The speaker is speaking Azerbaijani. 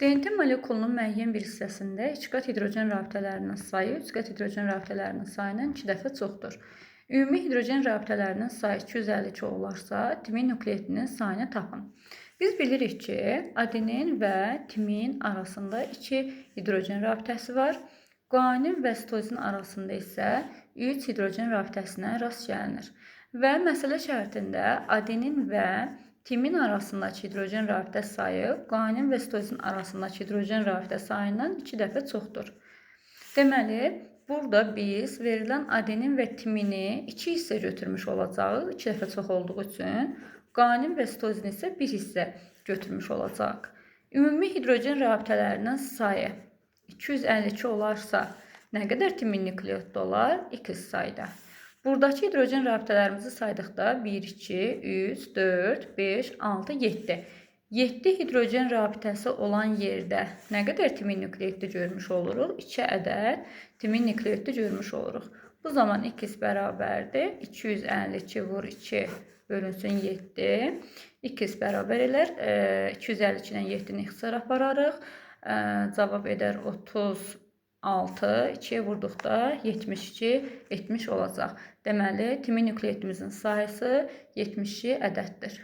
DNT molekulunun müəyyən bir hissəsində 2 qat hidrogen rabitələrinin sayı 3 qat hidrogen rabitələrinin sayından 2 dəfə çoxdur. Ümumi hidrogen rabitələrinin sayı 252 olarsa, timin nukleotinin sayını tapın. Biz bilirik ki, adenin və timin arasında 2 hidrogen rabitəsi var. Guanin və sitozin arasında isə 3 hidrogen rabitəsinə rast gəlinir. Və məsələ şərtində adenin və timin arasındakı hidrogen rabitə sayı guanin və sitozin arasındakı hidrogen rabitə sayından 2 dəfə çoxdur. Deməli, burada biz verilən adenin və timini 2 hissə götürmüş olacağıq. 2 dəfə çox olduğu üçün guanin və sitozin isə 1 hissə götürmüş olacaq. Ümumi hidrogen rabitələrinin sayı 252 olarsa, nə qədər timin nukleotda olar? X sayda. Buradakı hidrogen rabitələrimizi saydıqda 1, 2, 3, 4, 5, 6, 7. 7 hidrogen rabitəsi olan yerdə nə qədər timin nukleotda görmüş oluruq? 2 ədəd timin nukleotda görmüş oluruq. Bu zaman x bərabərdir. 252 vur 2 bölünsün 7. X bərabər elər. 252-dən 7-ni ixtisara apararıq. Cavab edər 36, 2-yə vurduqda 72, 70 olacaq. Deməli, timin nukleotimizin sayısı 72 ədəddir.